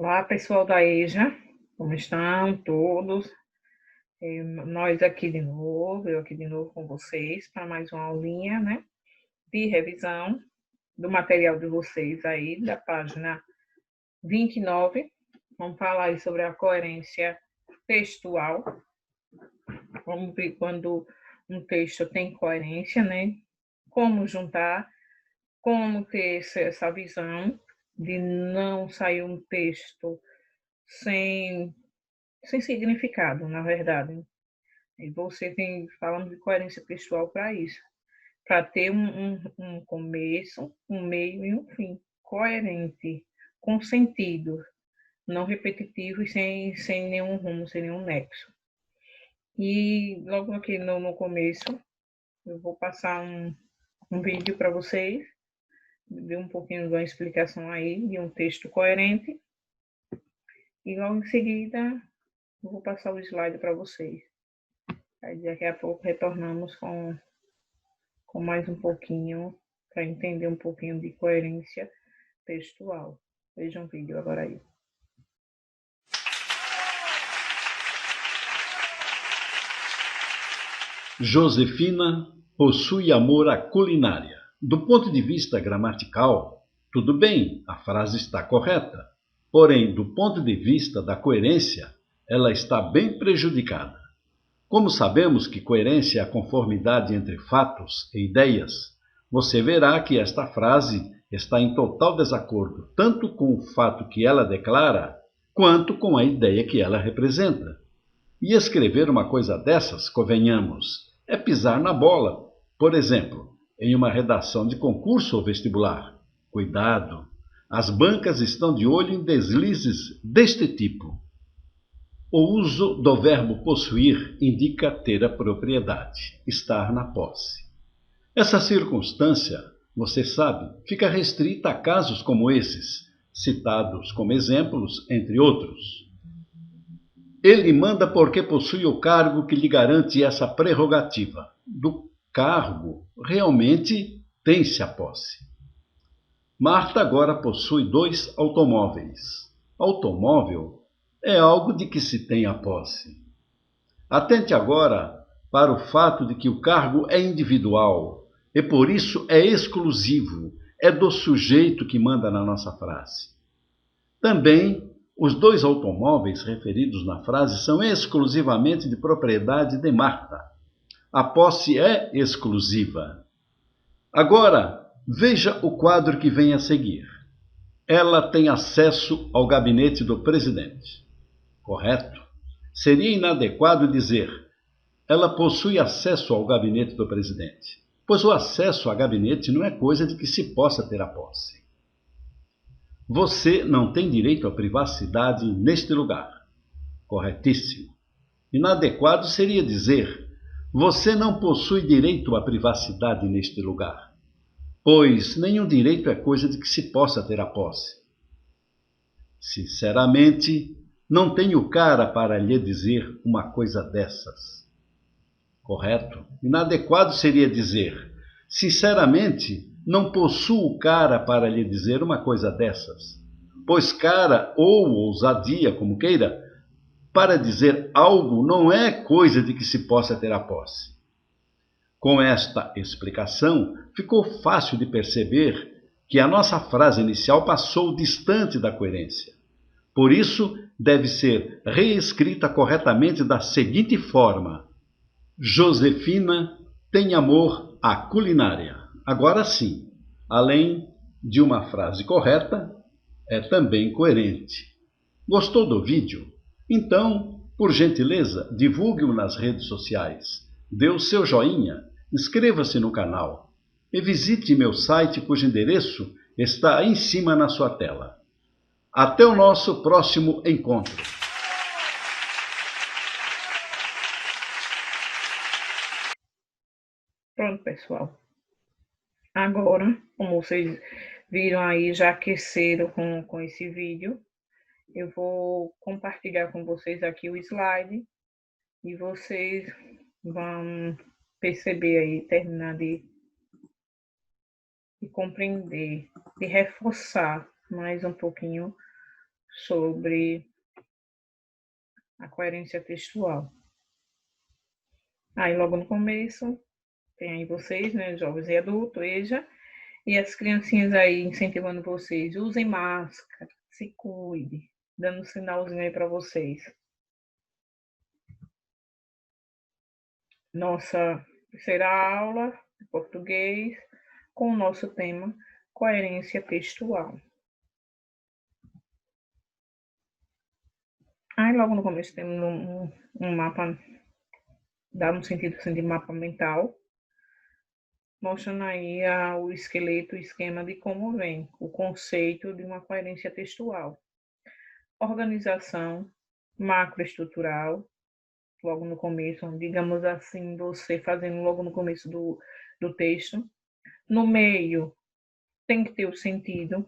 Olá, pessoal da EJA, como estão todos? Nós aqui de novo, eu aqui de novo com vocês para mais uma aulinha, né, de revisão do material de vocês aí, da página 29. Vamos falar aí sobre a coerência textual. Vamos ver quando um texto tem coerência, né? Como juntar, como ter essa visão de não sair um texto sem significado, na verdade. E você tem falando de coerência textual para isso, para ter um começo, um meio e um fim coerente, com sentido, não repetitivo e sem nenhum rumo, sem nenhum nexo. E logo aqui no começo, eu vou passar um vídeo para vocês, de um pouquinho de uma explicação aí, de um texto coerente, e logo em seguida eu vou passar o slide para vocês. Aí daqui a pouco retornamos com mais um pouquinho, para entender um pouquinho de coerência textual. Vejam o vídeo agora aí. Josefina possui amor à culinária. Do ponto de vista gramatical, tudo bem, a frase está correta. Porém, do ponto de vista da coerência, ela está bem prejudicada. Como sabemos que coerência é a conformidade entre fatos e ideias, você verá que esta frase está em total desacordo tanto com o fato que ela declara, quanto com a ideia que ela representa. E escrever uma coisa dessas, convenhamos, é pisar na bola. Por exemplo, em uma redação de concurso ou vestibular. Cuidado! As bancas estão de olho em deslizes deste tipo. O uso do verbo possuir indica ter a propriedade, estar na posse. Essa circunstância, você sabe, fica restrita a casos como esses, citados como exemplos, entre outros. Ele manda porque possui o cargo que lhe garante essa prerrogativa. Do cargo, realmente tem-se a posse. Marta agora possui 2 automóveis. Automóvel é algo de que se tem a posse. Atente agora para o fato de que o cargo é individual e por isso é exclusivo, é do sujeito que manda na nossa frase. Também, os 2 automóveis referidos na frase são exclusivamente de propriedade de Marta. A posse é exclusiva. Agora, veja o quadro que vem a seguir. Ela tem acesso ao gabinete do presidente. Correto? Seria inadequado dizer ela possui acesso ao gabinete do presidente, pois o acesso a gabinete não é coisa de que se possa ter a posse. Você não tem direito à privacidade neste lugar. Corretíssimo. Inadequado seria dizer: você não possui direito à privacidade neste lugar, pois nenhum direito é coisa de que se possa ter a posse. Sinceramente, não tenho cara para lhe dizer uma coisa dessas. Correto? Inadequado seria dizer: sinceramente, não possuo cara para lhe dizer uma coisa dessas. Pois cara ou ousadia, como queira, para dizer algo não é coisa de que se possa ter a posse. Com esta explicação, ficou fácil de perceber que a nossa frase inicial passou distante da coerência. Por isso, deve ser reescrita corretamente da seguinte forma: Josefina tem amor à culinária. Agora sim, além de uma frase correta, é também coerente. Gostou do vídeo? Então, por gentileza, divulgue-o nas redes sociais. Dê o seu joinha, inscreva-se no canal e visite meu site cujo endereço está aí em cima na sua tela. Até o nosso próximo encontro. Pronto, pessoal. Agora, como vocês viram aí, já aqueceram com esse vídeo, eu vou compartilhar com vocês aqui o slide e vocês vão perceber aí, terminar de compreender, de reforçar mais um pouquinho sobre a coerência textual. Aí, logo no começo, tem aí vocês, né, jovens e adultos, EJA, e as criancinhas aí incentivando vocês, usem máscara, se cuide, dando um sinalzinho aí para vocês. Nossa terceira aula de português com o nosso tema coerência textual. Aí logo no começo temos um mapa, dá um sentido assim, de mapa mental, mostrando aí o esqueleto, o esquema de como vem o conceito de uma coerência textual. Organização macroestrutural, logo no começo, digamos assim, você fazendo logo no começo do texto. No meio, tem que ter o sentido,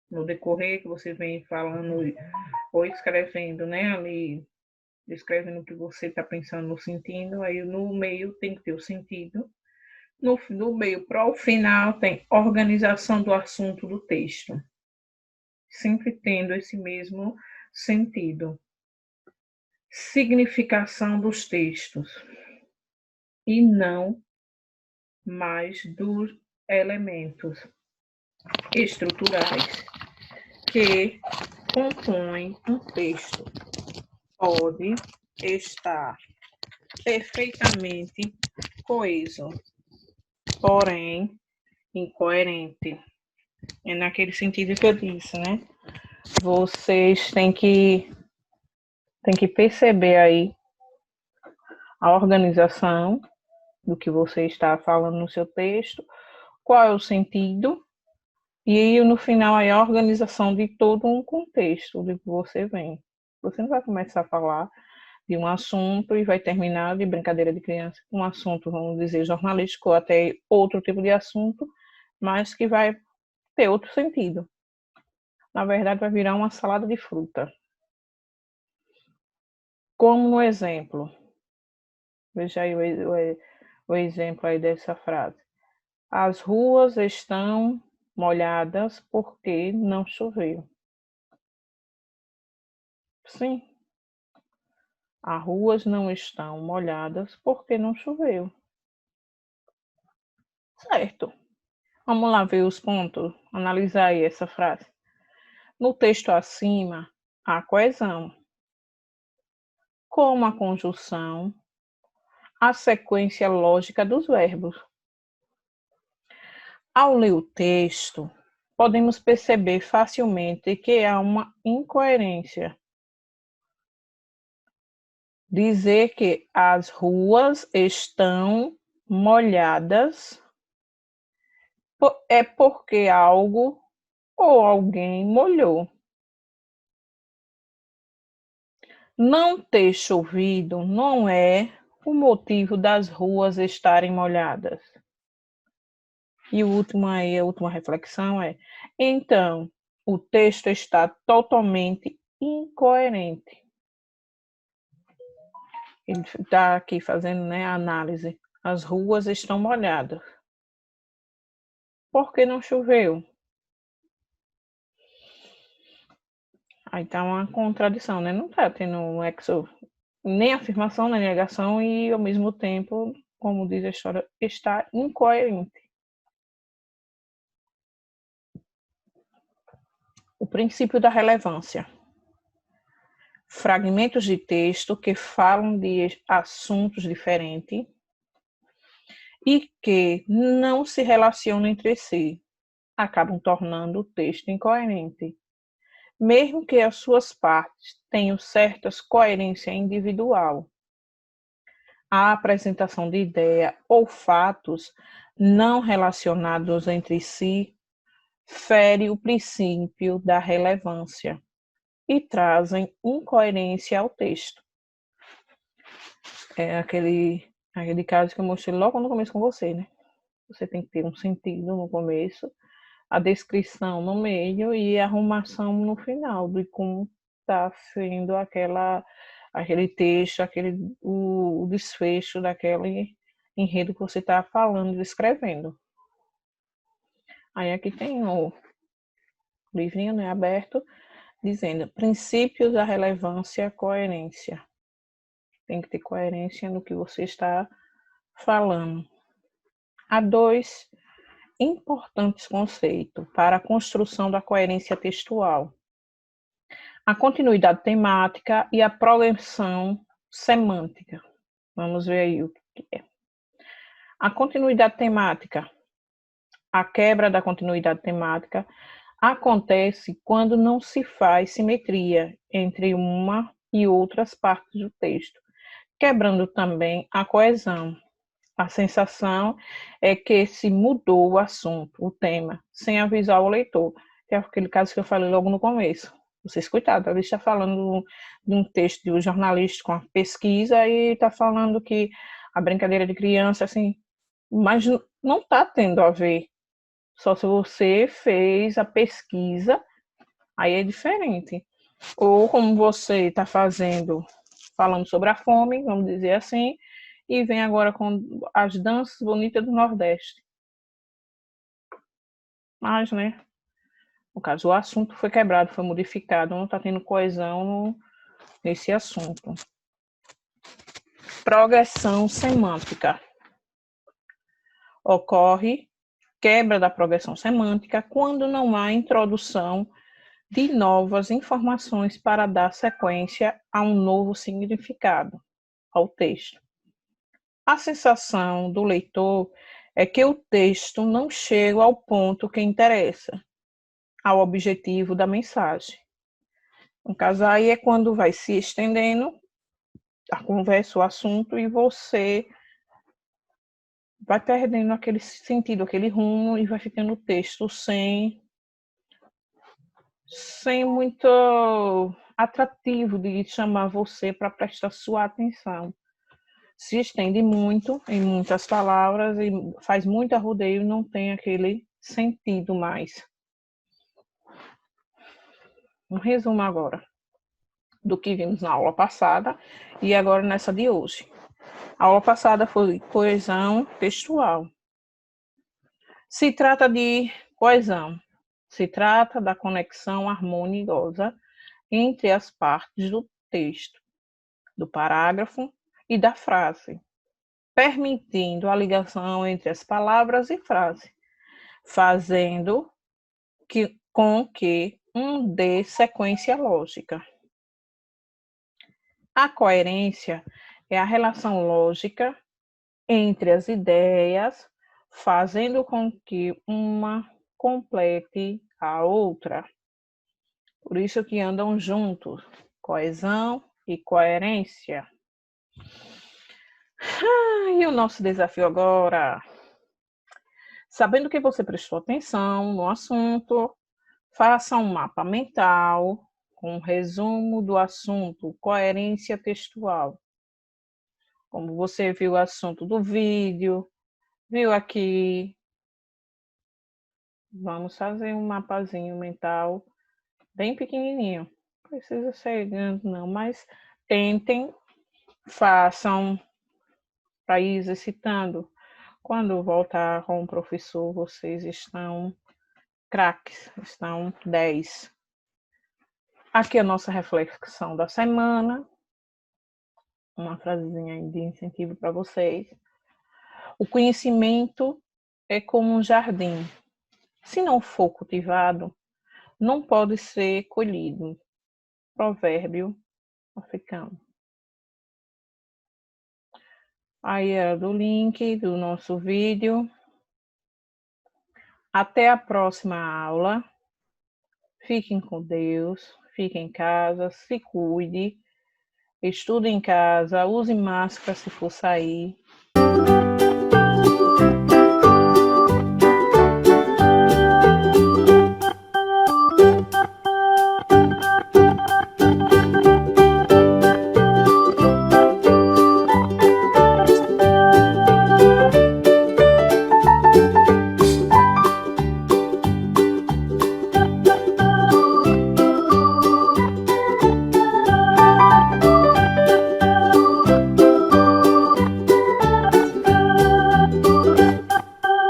no decorrer que você vem falando ou escrevendo, né, ali, descrevendo o que você está pensando no sentido, aí no meio tem que ter o sentido. No meio para o final tem organização do assunto do texto, sempre tendo esse mesmo sentido. Significação dos textos e não mais dos elementos estruturais que compõem um texto. Pode estar perfeitamente coeso, porém incoerente. É naquele sentido que eu disse, né? Vocês têm que perceber aí a organização do que você está falando no seu texto, qual é o sentido, e no final aí a organização de todo um contexto de que você vem. Você não vai começar a falar de um assunto e vai terminar de brincadeira de criança com um assunto, vamos dizer, jornalístico ou até outro tipo de assunto, mas que vai ter outro sentido. Na verdade, vai virar uma salada de fruta. Como no exemplo, veja aí o exemplo aí dessa frase. As ruas estão molhadas porque não choveu. Sim, as ruas não estão molhadas porque não choveu. Certo. Vamos lá ver os pontos, analisar aí essa frase. No texto acima, há coesão, como a conjunção, a sequência lógica dos verbos. Ao ler o texto, podemos perceber facilmente que há uma incoerência. Dizer que as ruas estão molhadas é porque algo ou alguém molhou. Não ter chovido não é o motivo das ruas estarem molhadas. E a última reflexão é: então, o texto está totalmente incoerente. Ele está aqui fazendo, né, a análise. As ruas estão molhadas. Por que não choveu? Aí está uma contradição, né? Não está tendo um nem afirmação, nem negação, e ao mesmo tempo, como diz a história, está incoerente. O princípio da relevância. Fragmentos de texto que falam de assuntos diferentes e que não se relacionam entre si, acabam tornando o texto incoerente, mesmo que as suas partes tenham certas coerência individual. A apresentação de ideia ou fatos não relacionados entre si fere o princípio da relevância e trazem incoerência ao texto. É aquele caso que eu mostrei logo no começo com você, né? Você tem que ter um sentido no começo, a descrição no meio e a arrumação no final de como está sendo aquele texto, o desfecho daquele enredo que você está falando, descrevendo. Aí aqui tem o livrinho, né, aberto, dizendo princípios da relevância e coerência. Tem que ter coerência no que você está falando. Há 2 importantes conceitos para a construção da coerência textual: a continuidade temática e a progressão semântica. Vamos ver aí o que é. A continuidade temática. A quebra da continuidade temática acontece quando não se faz simetria entre uma e outras partes do texto, quebrando também a coesão. A sensação é que se mudou o assunto, o tema, sem avisar o leitor, que é aquele caso que eu falei logo no começo. Vocês, coitado, ele está falando de um texto de um jornalista com a pesquisa e está falando que a brincadeira de criança, assim, mas não está tendo a ver. Só se você fez a pesquisa, aí é diferente. Ou como você está falando sobre a fome, vamos dizer assim, e vem agora com as danças bonitas do Nordeste. Mas, né, no caso, o assunto foi quebrado, foi modificado, não está tendo coesão nesse assunto. Progressão semântica. Ocorre quebra da progressão semântica quando não há introdução de novas informações para dar sequência a um novo significado ao texto. A sensação do leitor é que o texto não chega ao ponto que interessa, ao objetivo da mensagem. No caso, aí é quando vai se estendendo a conversa, o assunto, e você vai perdendo aquele sentido, aquele rumo, e vai ficando o texto sem muito atrativo de chamar você para prestar sua atenção. Se estende muito, em muitas palavras, e faz muito arrodeio e não tem aquele sentido mais. Um resumo agora do que vimos na aula passada e agora nessa de hoje. A aula passada foi coesão textual. Se trata de coesão. Se trata da conexão harmoniosa entre as partes do texto, do parágrafo e da frase, permitindo a ligação entre as palavras e frase, fazendo com que dê sequência lógica. A coerência é a relação lógica entre as ideias, fazendo com que uma complete a outra. Por isso que andam juntos, coesão e coerência. E o nosso desafio agora, sabendo que você prestou atenção no assunto, faça um mapa mental com um resumo do assunto, coerência textual. Como você viu o assunto do vídeo, viu aqui. Vamos fazer um mapazinho mental bem pequenininho. Não precisa ser grande não, mas tentem, façam para ir exercitando. Quando voltar com o professor, vocês estão craques, estão 10. Aqui a nossa reflexão da semana. Uma frasezinha de incentivo para vocês. O conhecimento é como um jardim. Se não for cultivado, não pode ser colhido. Provérbio africano. Aí é do link do nosso vídeo. Até a próxima aula. Fiquem com Deus, fiquem em casa, se cuide, estude em casa, use máscara se for sair.